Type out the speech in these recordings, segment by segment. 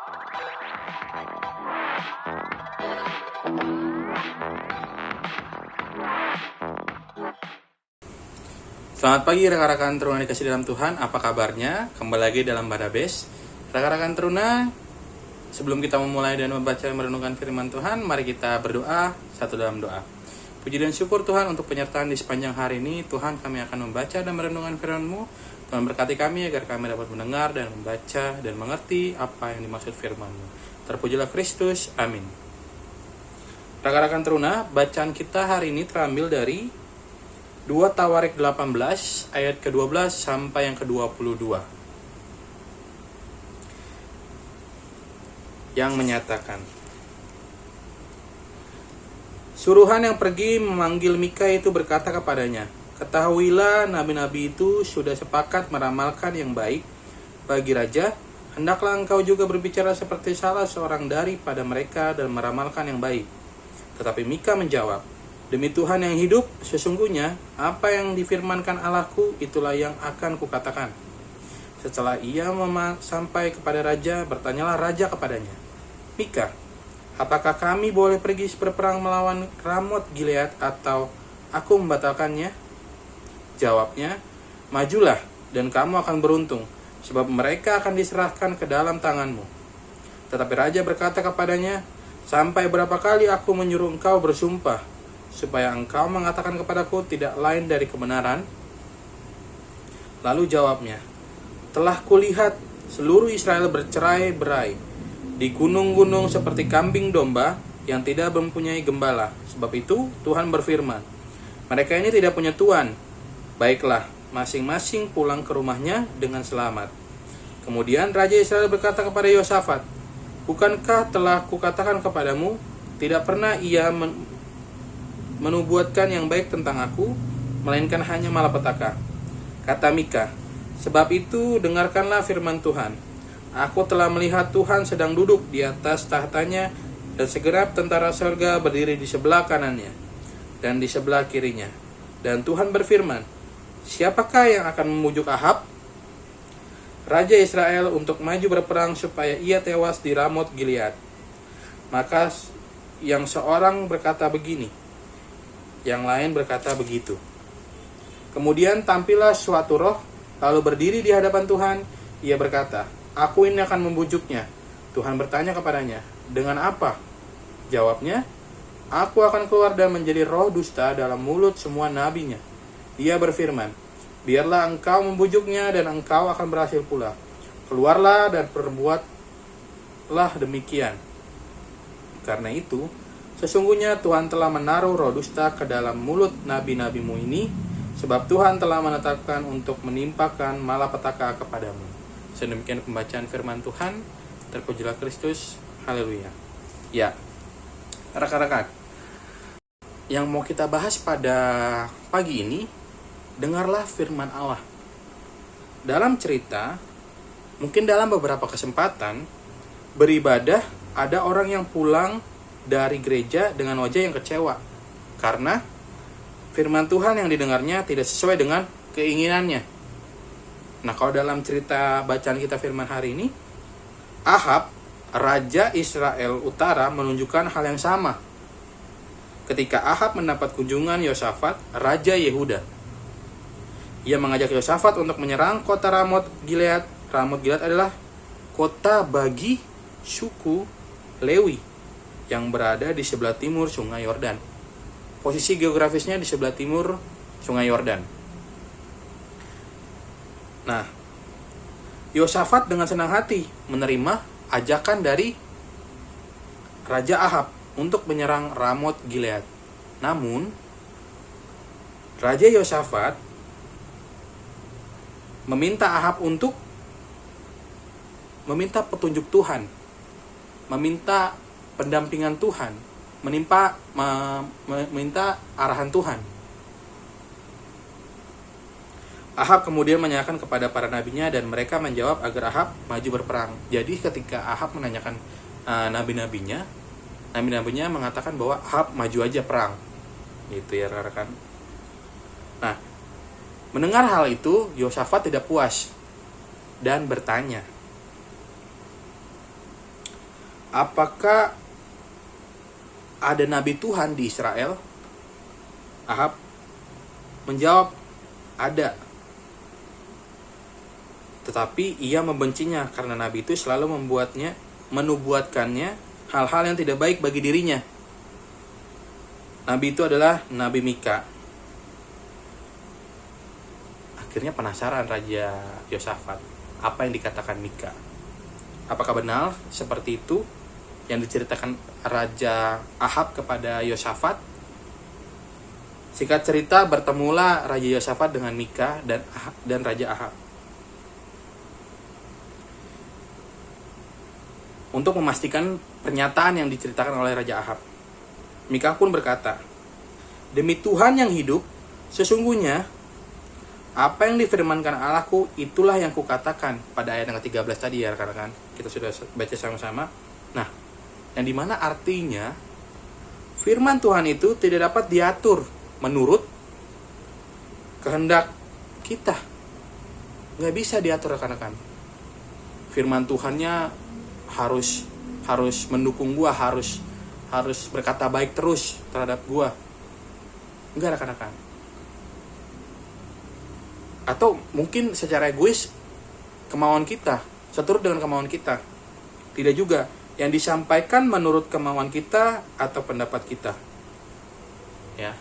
Selamat pagi rekan-rekan Teruna dikasih dalam Tuhan, apa kabarnya? Kembali lagi dalam Barnabas. Rekan-rekan Teruna, sebelum kita memulai dan membaca dan merenungkan firman Tuhan, mari kita berdoa satu dalam doa. Puji dan syukur Tuhan untuk penyertaan di sepanjang hari ini. Tuhan, kami akan membaca dan merenungkan firman-Mu. Tuhan berkati kami agar kami dapat mendengar dan membaca dan mengerti apa yang dimaksud firman-Mu. Terpujilah Kristus, amin. Rekan-rekan Teruna, bacaan kita hari ini terambil dari 2 Tawarik 18 ayat ke-12 sampai yang ke-22 yang menyatakan, suruhan yang pergi memanggil Mika itu berkata kepadanya, ketahuilah nabi-nabi itu sudah sepakat meramalkan yang baik bagi raja, hendaklah engkau juga berbicara seperti salah seorang daripada mereka dan meramalkan yang baik. Tetapi Mika menjawab, demi Tuhan yang hidup, sesungguhnya apa yang difirmankan Allahku itulah yang akan kukatakan. Setelah ia sampai kepada raja, bertanyalah raja kepadanya, Mika, apakah kami boleh pergi berperang melawan Ramot Gilead atau aku membatalkannya? Jawabnya, majulah dan kamu akan beruntung, sebab mereka akan diserahkan ke dalam tanganmu. Tetapi raja berkata kepadanya, sampai berapa kali aku menyuruh engkau bersumpah, supaya engkau mengatakan kepadaku tidak lain dari kebenaran? Lalu jawabnya, telah kulihat seluruh Israel bercerai-berai di gunung-gunung seperti kambing domba yang tidak mempunyai gembala. Sebab itu Tuhan berfirman, mereka ini tidak punya tuan. Baiklah, masing-masing pulang ke rumahnya dengan selamat. Kemudian Raja Israel berkata kepada Yosafat, bukankah telah kukatakan kepadamu, tidak pernah ia menubuatkan yang baik tentang aku, melainkan hanya malapetaka. Kata Mika, sebab itu dengarkanlah firman Tuhan. Aku telah melihat Tuhan sedang duduk di atas tahtanya, dan segenap tentara surga berdiri di sebelah kanannya dan di sebelah kirinya. Dan Tuhan berfirman, siapakah yang akan memujuk Ahab, Raja Israel, untuk maju berperang supaya ia tewas di Ramot Gilead? Maka yang seorang berkata begini, yang lain berkata begitu. Kemudian tampillah suatu roh, lalu berdiri di hadapan Tuhan. Ia berkata, aku ini akan membujuknya. Tuhan bertanya kepadanya, dengan apa? Jawabnya, aku akan keluar dan menjadi roh dusta dalam mulut semua nabinya. Dia berfirman, biarlah engkau membujuknya dan engkau akan berhasil pula. Keluarlah dan perbuatlah demikian. Karena itu, sesungguhnya Tuhan telah menaruh roh dusta ke dalam mulut nabi-nabimu ini, sebab Tuhan telah menetapkan untuk menimpakan malapetaka kepadamu. Sedemikian pembacaan firman Tuhan. Terpujilah Kristus. Haleluya. Ya, rekan-rekan, yang mau kita bahas pada pagi ini, dengarlah firman Allah. Dalam cerita, mungkin dalam beberapa kesempatan beribadah, ada orang yang pulang dari gereja dengan wajah yang kecewa karena firman Tuhan yang didengarnya tidak sesuai dengan keinginannya. Nah, kalau dalam cerita bacaan kita firman hari ini, Ahab, Raja Israel Utara, menunjukkan hal yang sama ketika Ahab mendapat kunjungan Yosafat, Raja Yehuda. Ia mengajak Yosafat untuk menyerang kota Ramot Gilead. Ramot Gilead adalah kota bagi suku Lewi yang berada di sebelah timur Sungai Yordan. Posisi geografisnya di sebelah timur Sungai Yordan. Nah, Yosafat dengan senang hati menerima ajakan dari Raja Ahab untuk menyerang Ramot Gilead. Namun, Raja Yosafat meminta Ahab untuk meminta petunjuk Tuhan, meminta pendampingan Tuhan, meminta arahan Tuhan. Ahab kemudian menanyakan kepada para nabinya dan mereka menjawab agar Ahab maju berperang. Jadi ketika Ahab menanyakan nabi-nabinya mengatakan bahwa Ahab maju aja perang. Gitu ya rekan-rekan. Nah, mendengar hal itu, Yosafat tidak puas dan bertanya, apakah ada nabi Tuhan di Israel? Ahab menjawab, ada. Tetapi ia membencinya karena nabi itu selalu menubuatkannya hal-hal yang tidak baik bagi dirinya. Nabi itu adalah Nabi Mika. Akhirnya penasaran Raja Yosafat, apa yang dikatakan Mika? Apakah benar seperti itu yang diceritakan Raja Ahab kepada Yosafat? Singkat cerita, bertemulah Raja Yosafat dengan Mika dan Raja Ahab untuk memastikan pernyataan yang diceritakan oleh Raja Ahab. Mika pun berkata, demi Tuhan yang hidup, sesungguhnya apa yang difirmankan Allahku itulah yang kukatakan. Pada ayat yang ke-13 tadi ya rekan-rekan, kita sudah baca sama-sama. Nah, yang dimana artinya firman Tuhan itu tidak dapat diatur menurut kehendak kita. Nggak bisa diatur rekan-rekan. Firman Tuhannya harus mendukung gua, harus berkata baik terus terhadap gua. Enggak rekan-rekan. Atau mungkin secara egois kemauan kita, seturut dengan kemauan kita. Tidak juga. Yang disampaikan menurut kemauan kita atau pendapat kita. Ya.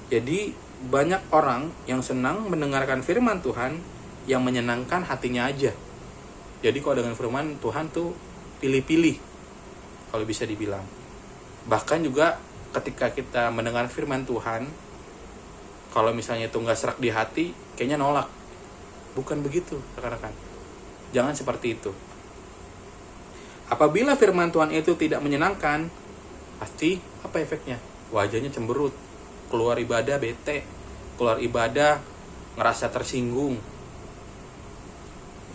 Jadi banyak orang yang senang mendengarkan firman Tuhan yang menyenangkan hatinya aja. Jadi kalau dengan firman Tuhan tuh pilih-pilih, kalau bisa dibilang. Bahkan juga ketika kita mendengar firman Tuhan, kalau misalnya itu nggak serak di hati, kayaknya nolak. Bukan begitu, rekan-rekan. Jangan seperti itu. Apabila firman Tuhan itu tidak menyenangkan, pasti apa efeknya? Wajahnya cemberut, keluar ibadah bete, keluar ibadah ngerasa tersinggung.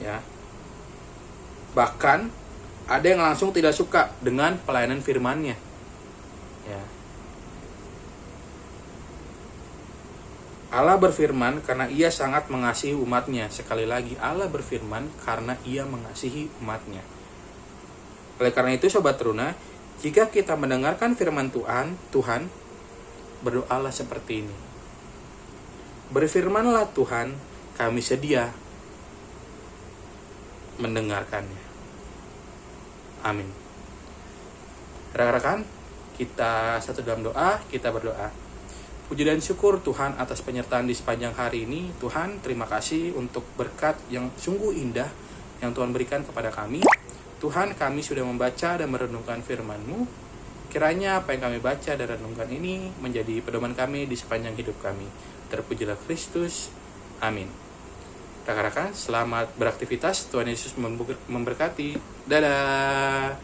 Ya. Bahkan ada yang langsung tidak suka dengan pelayanan firman-Nya. Ya. Allah berfirman karena Ia sangat mengasihi umat-Nya. Sekali lagi, Allah berfirman karena Ia mengasihi umat-Nya. Oleh karena itu, Sobat Teruna, jika kita mendengarkan firman Tuhan, berdoalah seperti ini. Berfirmanlah Tuhan, kami sedia mendengarkannya. Amin. Rekan-rekan, kita satu dalam doa, kita berdoa. Puji dan syukur Tuhan atas penyertaan di sepanjang hari ini. Tuhan, terima kasih untuk berkat yang sungguh indah yang Tuhan berikan kepada kami. Tuhan, kami sudah membaca dan merenungkan firman-Mu. Kiranya apa yang kami baca dan renungkan ini menjadi pedoman kami di sepanjang hidup kami. Terpujilah Kristus. Amin. Rekan-rekan, selamat beraktivitas. Tuhan Yesus memberkati. Dadah.